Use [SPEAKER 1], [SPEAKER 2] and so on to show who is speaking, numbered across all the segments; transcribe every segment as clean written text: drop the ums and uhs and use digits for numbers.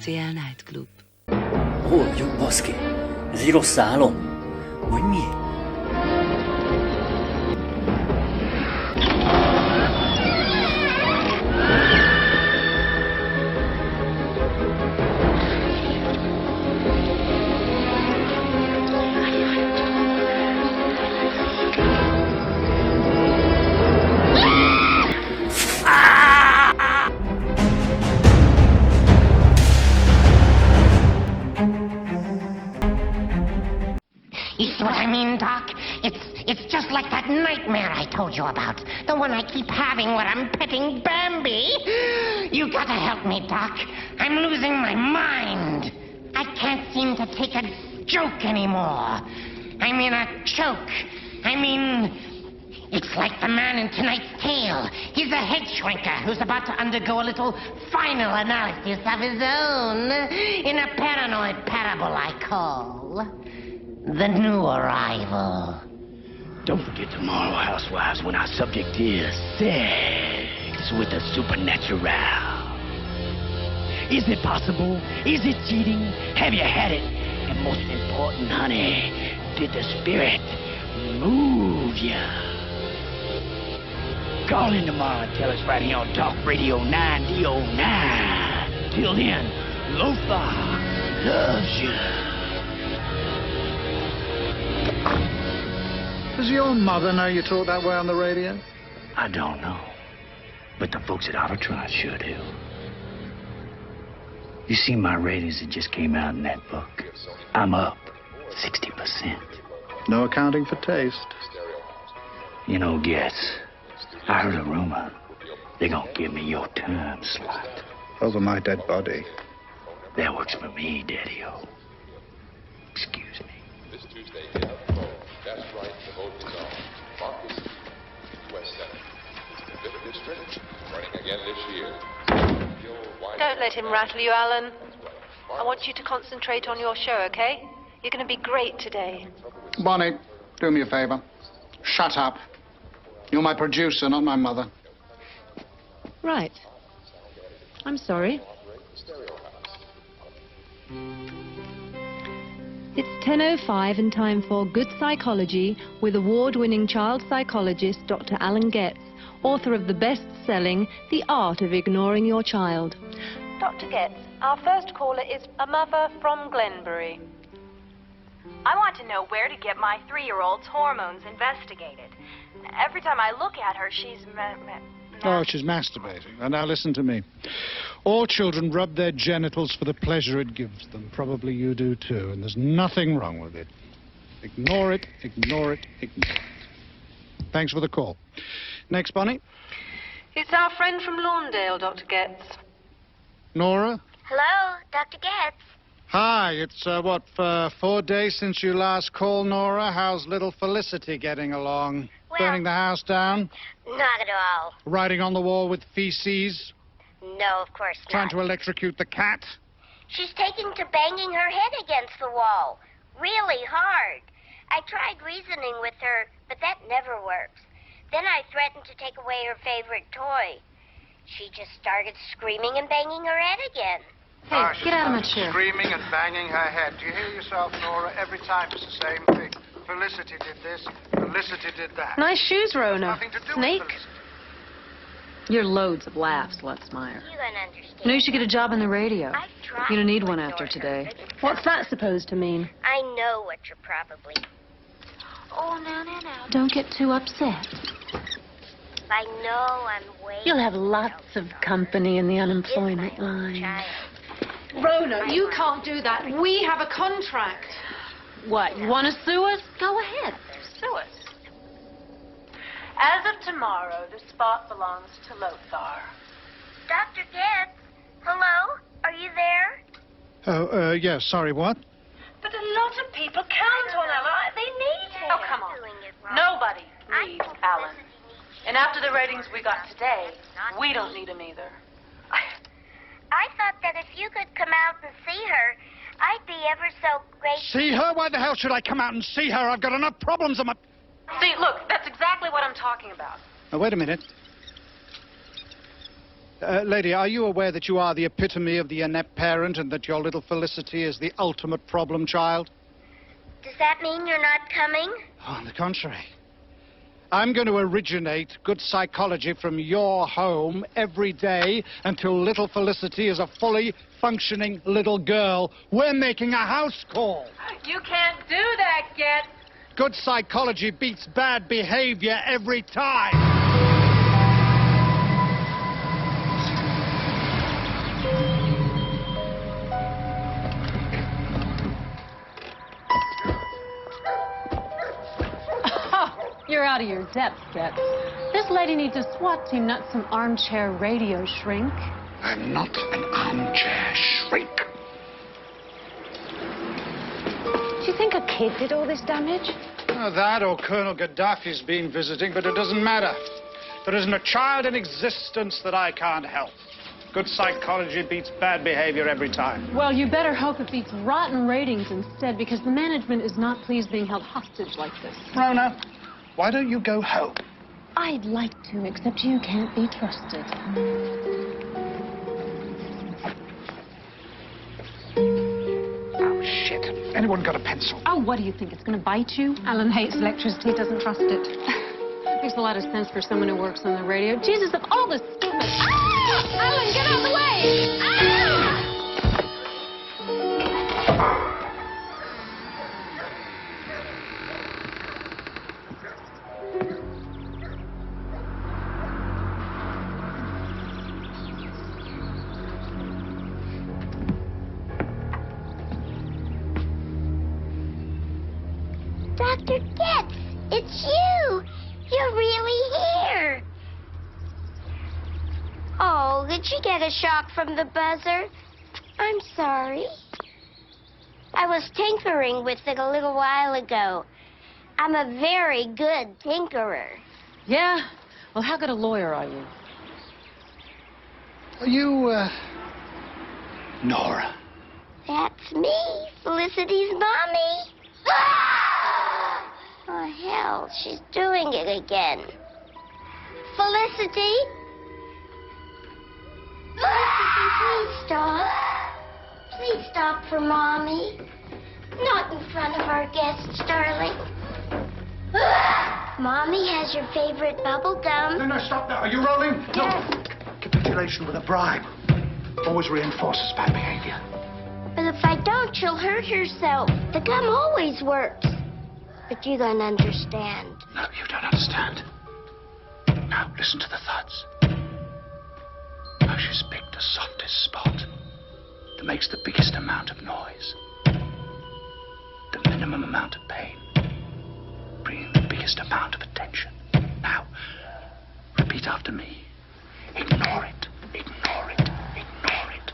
[SPEAKER 1] RTL Nightclub.
[SPEAKER 2] Hol vagyok, baszki? Ez egy rossz álom? Vagy mi?
[SPEAKER 3] It's just like that nightmare I told you about. The one I keep having when I'm petting Bambi. You gotta help me, Doc. I'm losing my mind. I can't seem to take a joke anymore. I'm in a choke. It's like the man in tonight's tale. He's a head shrinker who's about to undergo a little final analysis of his own in a paranoid parable I call The New Arrival.
[SPEAKER 4] Don't forget tomorrow, housewives, when our subject is sex with the supernatural. Is it possible? Is it cheating? Have you had it? And most important, honey, did the spirit move ya? Call in tomorrow and tell us right here on Talk Radio 9D09. Till then, Lothar loves you.
[SPEAKER 5] Does your mother know you talk that way on the radio?
[SPEAKER 4] I don't know, but the folks at Autotron sure do. You see my ratings that just came out in that book? I'm up 60%.
[SPEAKER 5] No accounting for taste.
[SPEAKER 4] You know, Getz, I heard a rumor. They're gonna give me your term slot.
[SPEAKER 5] Over my dead body.
[SPEAKER 4] That works for me, Daddy-O. Excuse me.
[SPEAKER 6] This Tuesday, that's right, the vote is on. Marcus, U.S. Senate. The 5th District, running again this year.
[SPEAKER 7] Don't let him rattle you, Alan. I want you to concentrate on your show, okay? You're going to be great today.
[SPEAKER 5] Bonnie, do me a favor. Shut up. You're my producer, not my mother.
[SPEAKER 8] Right. I'm sorry. It's 10:05 and time for Good Psychology with award-winning child psychologist Dr. Alan Getz, author of the best-selling The Art of Ignoring Your Child.
[SPEAKER 7] Dr. Getz, our first caller is a mother from Glenbury.
[SPEAKER 9] I want to know where to get my 3-year-old's hormones investigated. Every time I look at her, she's...
[SPEAKER 5] she's masturbating. And now listen to me. All children rub their genitals for the pleasure it gives them. Probably you do too, and there's nothing wrong with it. Ignore it, ignore it, ignore it. Thanks for the call. Next, Bonnie.
[SPEAKER 7] It's our friend from Lawndale, Dr. Getz.
[SPEAKER 5] Nora?
[SPEAKER 10] Hello, Dr. Getz.
[SPEAKER 5] Hi, it's, 4 days since you last called, Nora? How's little Felicity getting along?
[SPEAKER 10] Well,
[SPEAKER 5] burning the house down?
[SPEAKER 10] Not at all.
[SPEAKER 5] Writing on the wall with feces?
[SPEAKER 10] No, of course not.
[SPEAKER 5] Trying to electrocute the cat?
[SPEAKER 10] She's taking to banging her head against the wall. Really hard. I tried reasoning with her, but that never works. Then I threatened to take away her favorite toy. She just started screaming and banging her head again.
[SPEAKER 8] Hey, get out of my chair.
[SPEAKER 5] Screaming and banging her head. Do you hear yourself, Nora? Every time it's the same thing. Felicity did this, Felicity did that.
[SPEAKER 8] Nice shoes, Rona.
[SPEAKER 5] Nothing to do
[SPEAKER 8] Snake?
[SPEAKER 5] with Felicity.
[SPEAKER 8] You're loads of laughs, Lutzmeyer.
[SPEAKER 10] You don't understand.
[SPEAKER 8] You know you should get a job on the radio.
[SPEAKER 10] I've tried.
[SPEAKER 8] You're gonna need one
[SPEAKER 10] to
[SPEAKER 8] after
[SPEAKER 10] ignore
[SPEAKER 8] today.
[SPEAKER 10] her.
[SPEAKER 8] What's that supposed to mean?
[SPEAKER 10] I know what you're probably...
[SPEAKER 9] Oh, no.
[SPEAKER 8] Don't get too upset.
[SPEAKER 10] I know I'm way...
[SPEAKER 8] You'll have lots of company in the unemployment line.
[SPEAKER 7] Rona, you can't do that. We have a contract.
[SPEAKER 8] What, you want to sue us? Go ahead.
[SPEAKER 9] Sue us. As of tomorrow, the spot belongs to Lothar.
[SPEAKER 10] Dr. Getz, hello? Are you there?
[SPEAKER 5] Oh, yes, sorry, what?
[SPEAKER 9] But a lot of people count on Alan. They need him. Oh, come on.
[SPEAKER 10] Doing it wrong.
[SPEAKER 9] Nobody
[SPEAKER 10] I
[SPEAKER 9] needs
[SPEAKER 10] think
[SPEAKER 9] Alan.
[SPEAKER 10] Felicity needs you.
[SPEAKER 9] And after the ratings we got today, we don't need him either.
[SPEAKER 10] I thought that if you could come out and see her, I'd be ever so grateful.
[SPEAKER 5] See her? Why the hell should I come out and see her? I've got enough problems on my...
[SPEAKER 9] See, look, that's exactly what I'm talking about.
[SPEAKER 5] Now, wait a minute. Lady, are you aware that you are the epitome of the inept parent and that your little Felicity is the ultimate problem child?
[SPEAKER 10] Does that mean you're not coming?
[SPEAKER 5] On the contrary. I'm going to originate good psychology from your home every day until little Felicity is a fully functioning little girl. We're making a house call.
[SPEAKER 7] You can't do that, Getz.
[SPEAKER 5] Good psychology beats bad behavior every time.
[SPEAKER 8] You're out of your depth, Getz. This lady needs a SWAT team, not some armchair radio shrink.
[SPEAKER 5] I'm not an armchair shrink.
[SPEAKER 8] Do you think a kid did all this damage?
[SPEAKER 5] That or Colonel Gaddafi's been visiting, but it doesn't matter. There isn't a child in existence that I can't help. Good psychology beats bad behavior every time.
[SPEAKER 8] Well, you better hope it beats rotten ratings instead, because the management is not pleased being held hostage like this.
[SPEAKER 5] Rona, why don't you go home?
[SPEAKER 8] I'd like to, except you can't be trusted.
[SPEAKER 5] Oh, shit. Anyone got a pencil?
[SPEAKER 8] Oh, what do you think? It's going to bite you? Alan hates electricity, doesn't trust it. Makes a lot of sense for someone who works on the radio. Jesus, of all the stupid... Ah! Alan, get out of the way! Ah!
[SPEAKER 10] Dr. Getz, it's you. You're really here. Oh, did you get a shock from the buzzer? I'm sorry. I was tinkering with it a little while ago. I'm a very good tinkerer.
[SPEAKER 8] Yeah? Well, how good a lawyer are you?
[SPEAKER 5] Are you, Nora?
[SPEAKER 10] That's me, Felicity's mommy. Ah! Oh, hell, she's doing it again. Felicity? Felicity, please stop. Please stop for Mommy. Not in front of our guests, darling. Mommy has your favorite bubble gum.
[SPEAKER 5] No, stop now. Are you rolling?
[SPEAKER 10] Yes.
[SPEAKER 5] No. Capitulation with a bribe always reinforces bad behavior.
[SPEAKER 10] But if I don't, she'll hurt herself. The gum always works. But you don't understand.
[SPEAKER 5] No, you don't understand. Now, listen to the thuds. Now she's picked the softest spot that makes the biggest amount of noise. The minimum amount of pain, bringing the biggest amount of attention. Now, repeat after me. Ignore it, ignore it, ignore it.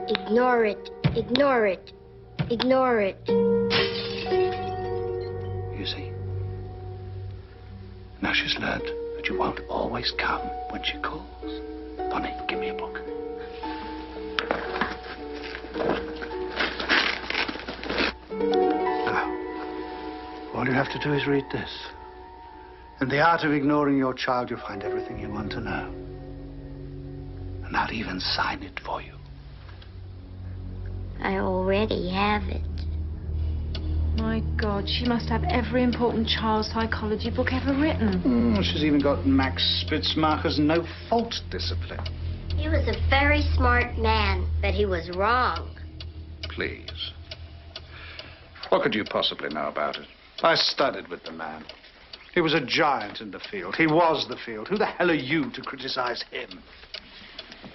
[SPEAKER 10] Ignore it, ignore it, ignore it.
[SPEAKER 5] You see? Now she's learned that you won't always come when she calls. Bonnie, give me a book. Now, all you have to do is read this. In the art of ignoring your child, you'll find everything you want to know. And I'll even sign it for you.
[SPEAKER 10] I already have it.
[SPEAKER 8] My God, she must have every important child psychology book ever written.
[SPEAKER 5] She's even got Max Spitzmacher's no-fault discipline.
[SPEAKER 10] He was a very smart man, but he was wrong.
[SPEAKER 5] Please. What could you possibly know about it? I studied with the man. He was a giant in the field. He was the field. Who the hell are you to criticize him?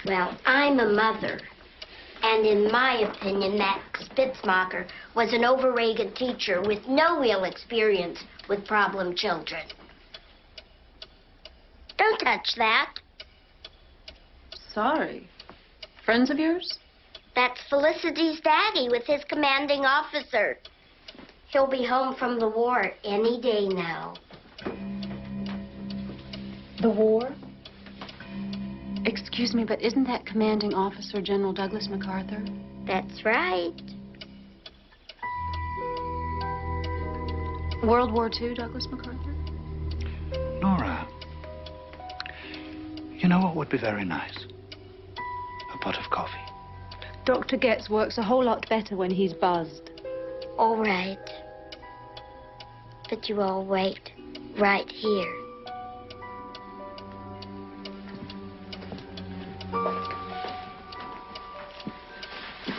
[SPEAKER 10] Well, I'm a mother. And in my opinion, that Spitzmacher was an overrated teacher with no real experience with problem children. Don't touch that.
[SPEAKER 8] Sorry. Friends of yours?
[SPEAKER 10] That's Felicity's daddy with his commanding officer. He'll be home from the war any day now.
[SPEAKER 8] The war? Excuse me, but isn't that commanding officer General Douglas MacArthur?
[SPEAKER 10] That's right.
[SPEAKER 8] World War II, Douglas MacArthur?
[SPEAKER 5] Nora, You know what would be very nice? A pot of coffee.
[SPEAKER 8] Dr. Getz works a whole lot better when he's buzzed.
[SPEAKER 10] All right. But you all wait right here.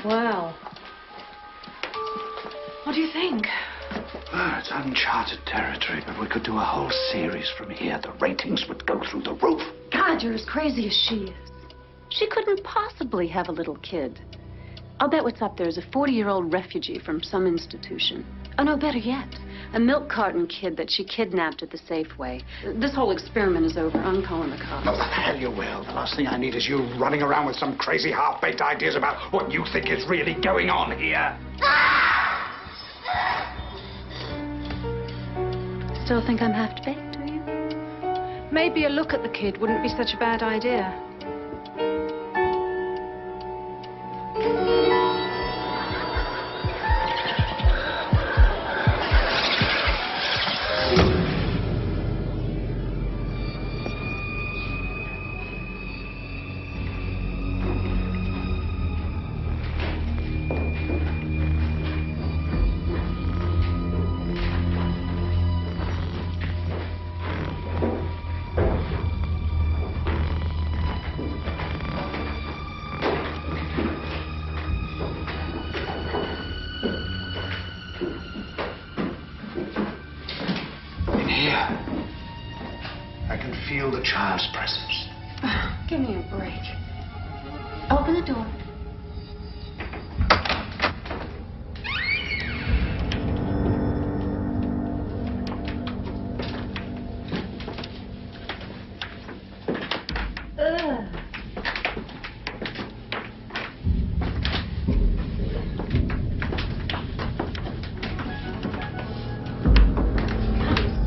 [SPEAKER 8] Wow. What do you think?
[SPEAKER 5] Ah, it's uncharted territory, but we could do a whole series from here. The ratings would go through the roof.
[SPEAKER 1] God, you're as crazy as she is. She couldn't possibly have a little kid. I'll bet what's up there is a 40-year-old refugee from some institution. Oh, no, better yet, a milk carton kid that she kidnapped at the Safeway. This whole experiment is over. I'm calling the cops.
[SPEAKER 5] No, the hell you will. The last thing I need is you running around with some crazy half-baked ideas about what you think is really going on here.
[SPEAKER 1] Still think I'm half-baked, do you?
[SPEAKER 8] Maybe a look at the kid wouldn't be such a bad idea.
[SPEAKER 5] Feel the child's presence.
[SPEAKER 1] Give me a break. Open the door.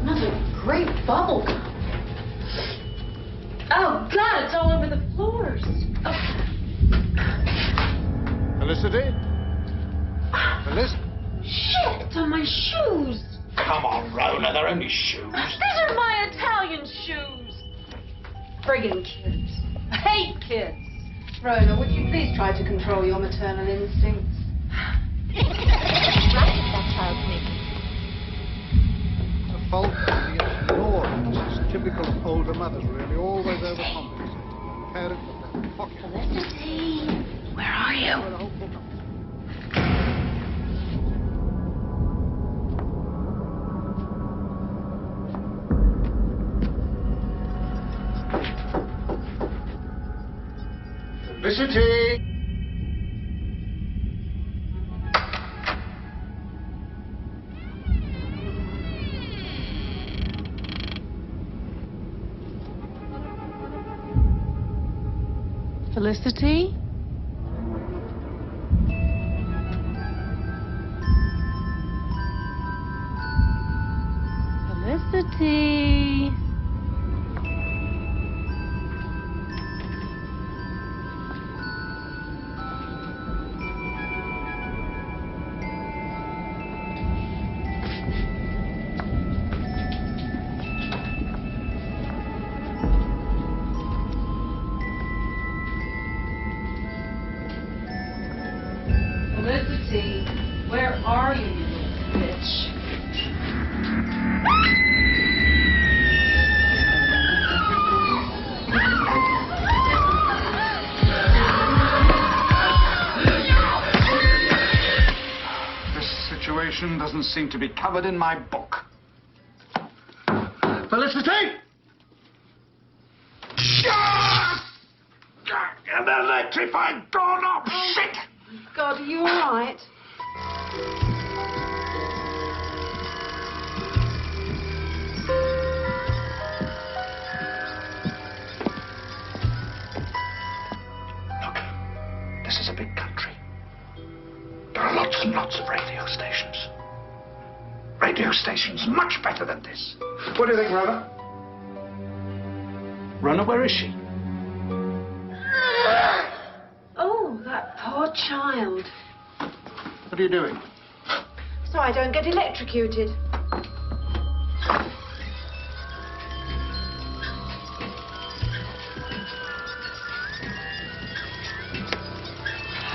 [SPEAKER 1] Smells like great bubble gum. Oh, God, it's all over the floors. Oh.
[SPEAKER 5] Felicity? Felicity?
[SPEAKER 1] Shit, it's on my shoes.
[SPEAKER 5] Come on, Rona, they're only shoes.
[SPEAKER 1] These are my Italian shoes. Friggin' kids. I hate kids.
[SPEAKER 8] Rona, would you please try to control your maternal instincts?
[SPEAKER 7] Right if that child's making.
[SPEAKER 5] The fault is ignored. This is typical of older mothers, really, always overcompensating. Parents of their pocket.
[SPEAKER 1] Felicity, where are you?
[SPEAKER 5] Felicity!
[SPEAKER 1] Felicity? Felicity? Felicity, where are you, you little bitch?
[SPEAKER 5] This situation doesn't seem to be covered in my book. Felicity! An electrified doorknob! Shit!
[SPEAKER 8] God, are you all right?
[SPEAKER 5] Look, this is a big country. There are lots and lots of radio stations. Radio stations much better than this. What do you think, Rona? Rona, where is she?
[SPEAKER 8] Oh, that poor child.
[SPEAKER 5] What are you doing?
[SPEAKER 8] So I don't get electrocuted.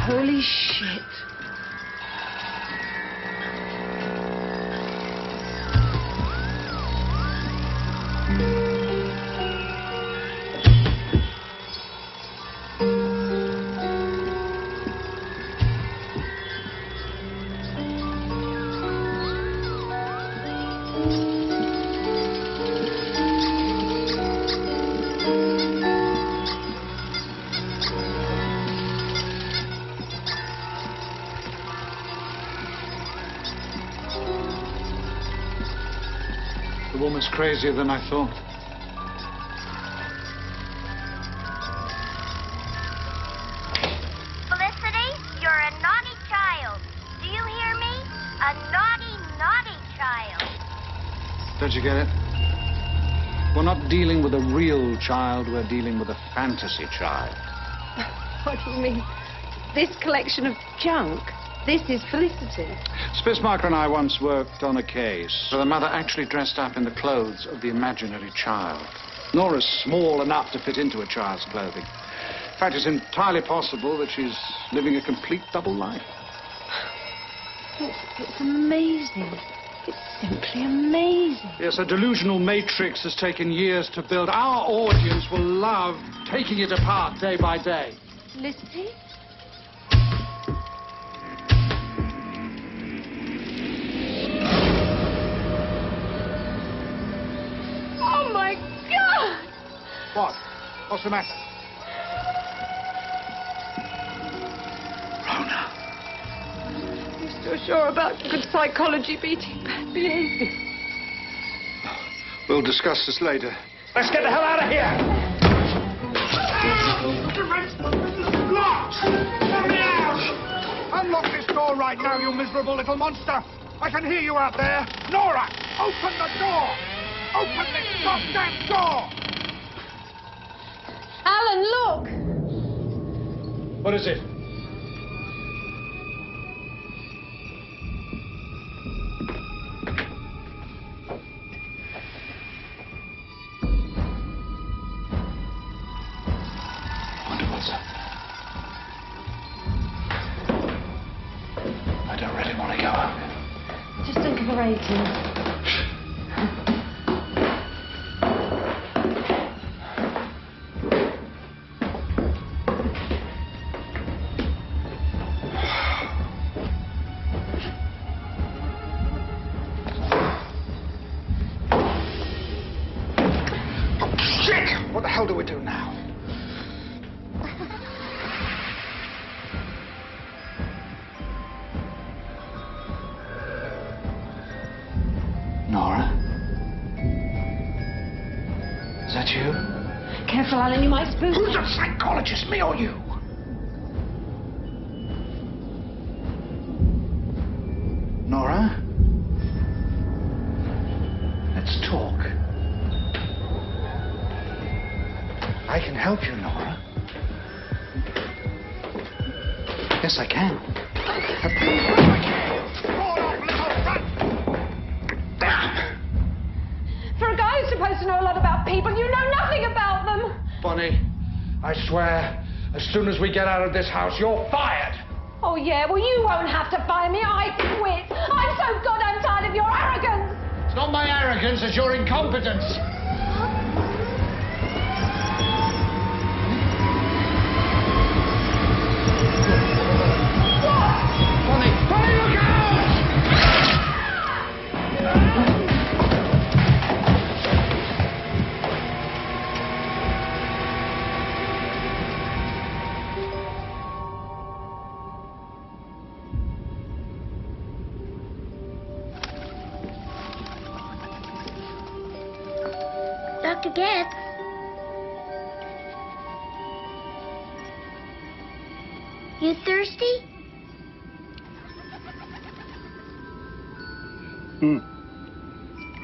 [SPEAKER 1] Holy shit.
[SPEAKER 5] The woman's crazier than I thought.
[SPEAKER 10] Felicity, you're a naughty child. Do you hear me? A naughty, naughty child.
[SPEAKER 5] Don't you get it? We're not dealing with a real child, we're dealing with a fantasy child.
[SPEAKER 8] What do you mean? This collection of junk? This is Felicity.
[SPEAKER 5] Spismarker and I once worked on a case where the mother actually dressed up in the clothes of the imaginary child. Nora's small enough to fit into a child's clothing. In fact, it's entirely possible that she's living a complete double life.
[SPEAKER 8] It's amazing. It's simply amazing.
[SPEAKER 5] Yes, a delusional matrix has taken years to build. Our audience will love taking it apart day by day.
[SPEAKER 8] Felicity? Oh, my God!
[SPEAKER 5] What? What's the matter? Rona.
[SPEAKER 8] You're still sure about good psychology beating bad behavior?
[SPEAKER 5] We'll discuss this later.
[SPEAKER 4] Let's get the hell out of here!
[SPEAKER 11] Locked! Let me out! Unlock this door right now, you miserable little monster! I can hear you out there! Nora, open the door! Open this goddamn door!
[SPEAKER 8] Alan, look!
[SPEAKER 5] What is it? Wonder what's up. I don't really want to go up.
[SPEAKER 8] Just think of the ratings.
[SPEAKER 11] What the hell do we do now?
[SPEAKER 5] Nora? Is that you?
[SPEAKER 8] Careful, Alan, you might spook.
[SPEAKER 11] Who's a psychologist, me or you?
[SPEAKER 5] Nora? Let's talk. I can help you, Nora. Yes, I can.
[SPEAKER 8] For a guy who's supposed to know a lot about people, you know nothing about them.
[SPEAKER 11] Bonnie, I swear, as soon as we get out of this house, you're fired.
[SPEAKER 8] Oh, yeah, well, you won't have to fire me. I quit. I'm so goddamn tired of your arrogance.
[SPEAKER 11] It's not my arrogance, it's your incompetence.
[SPEAKER 10] Dr. Getz? You thirsty?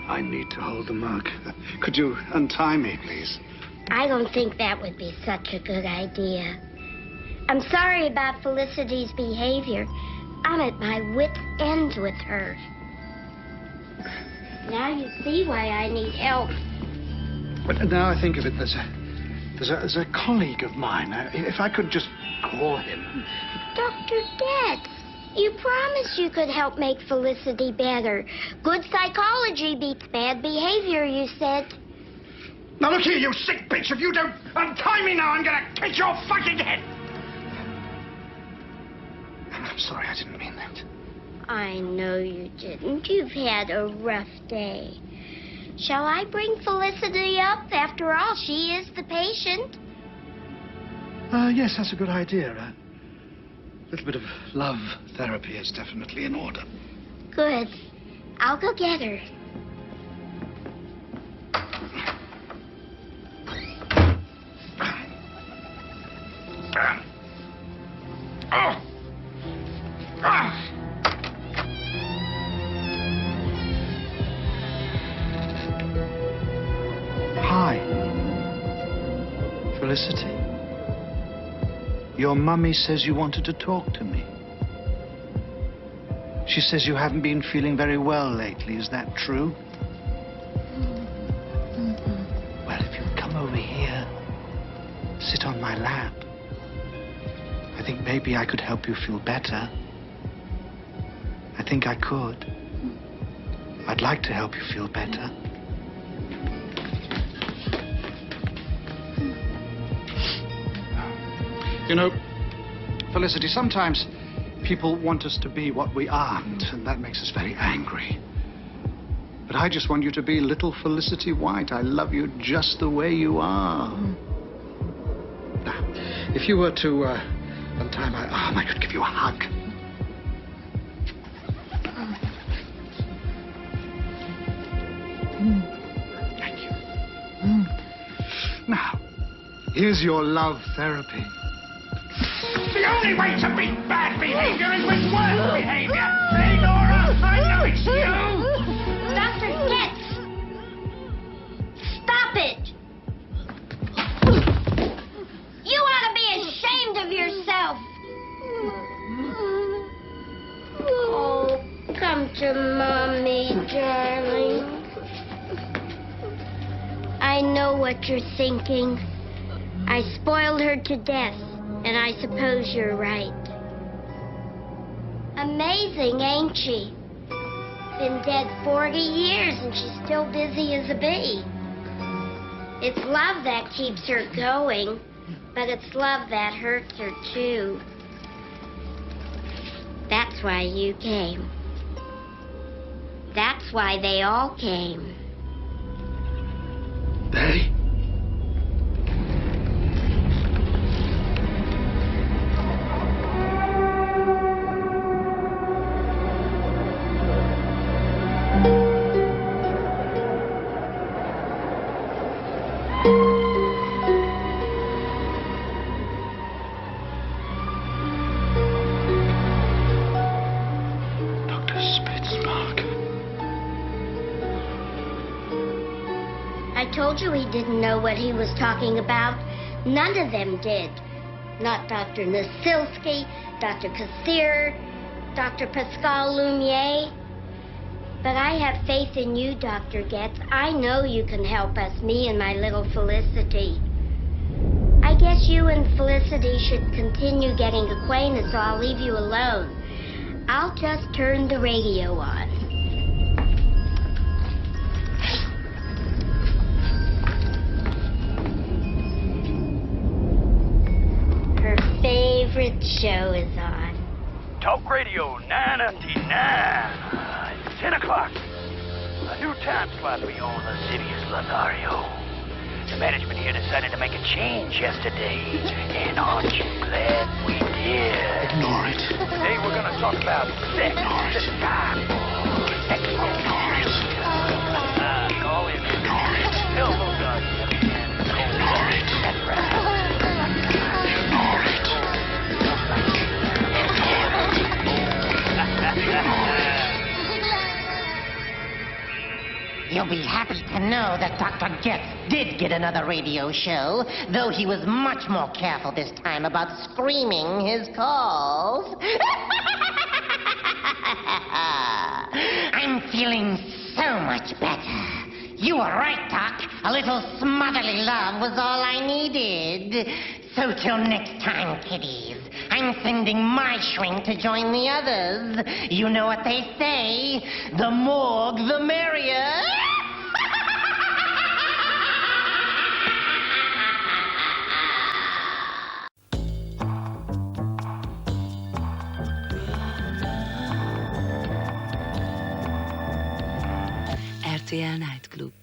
[SPEAKER 5] I need to hold the mug. Could you untie me, please?
[SPEAKER 10] I don't think that would be such a good idea. I'm sorry about Felicity's behavior. I'm at my wit's ends with her. Now you see why I need help.
[SPEAKER 5] But now I think of it, there's a colleague of mine. If I could just
[SPEAKER 4] call him.
[SPEAKER 10] Dr. Getz, you promised you could help make Felicity better. Good psychology beats bad behavior, you said.
[SPEAKER 11] Now look here, you sick bitch. If you don't untie me now, I'm gonna kick your fucking head. I'm sorry, I didn't mean that.
[SPEAKER 10] I know you didn't. You've had a rough day. Shall I bring Felicity up? After all, she is the patient.
[SPEAKER 5] Yes, that's a good idea. A little bit of love therapy is definitely in order.
[SPEAKER 10] Good. I'll go get her.
[SPEAKER 5] Hi. Felicity. Your mummy says you wanted to talk to me. She says you haven't been feeling very well lately. Is that true? Well, if you'd come over here, sit on my lap, I think maybe I could help you feel better. I think I could. I'd like to help you feel better. You know, Felicity, sometimes people want us to be what we aren't, and that makes us very angry. But I just want you to be little Felicity White. I love you just the way you are. Now, if you were to untie my arm, I could give you a hug. Thank you. Now, here's your love therapy.
[SPEAKER 11] The only way to beat bad behavior is with worse behavior. Hey, Nora, I know it's you.
[SPEAKER 10] Dr. Getz! Stop it! You ought to be ashamed of yourself. Oh, come to Mommy, darling. I know what you're thinking. I spoiled her to death. And I suppose you're right. Amazing, ain't she? Been dead 40 years and she's still busy as a bee. It's love that keeps her going, but it's love that hurts her too. That's why you came. That's why they all came.
[SPEAKER 5] They?
[SPEAKER 10] I told you he didn't know what he was talking about. None of them did. Not Dr. Nasilski, Dr. Kassir, Dr. Pascal Lumiere. But I have faith in you, Dr. Getz. I know you can help us, me and my little Felicity. I guess you and Felicity should continue getting acquainted, so I'll leave you alone. I'll just turn the radio on. Her favorite show is on.
[SPEAKER 4] Talk Radio 999. It's 10 o'clock. A new time slot for you on the City's Lothario. The management here decided to make a change yesterday. And aren't you glad we did?
[SPEAKER 5] Ignore it.
[SPEAKER 4] Today we're going to talk about sex.
[SPEAKER 5] Ignore it.
[SPEAKER 4] Sex.
[SPEAKER 5] Ignore it.
[SPEAKER 4] Call in.
[SPEAKER 5] Ignore it.
[SPEAKER 4] Elbow gun.
[SPEAKER 5] Ignore it.
[SPEAKER 4] That's right.
[SPEAKER 5] Ignore it.
[SPEAKER 3] You'll be happy to know that Dr. Getz did get another radio show, though he was much more careful this time about screaming his calls. I'm feeling so much better. You were right, Doc. A little smotherly love was all I needed. So till next time, kiddies, I'm sending my shrink to join the others. You know what they say, the more the merrier.
[SPEAKER 12] RTL Night Club.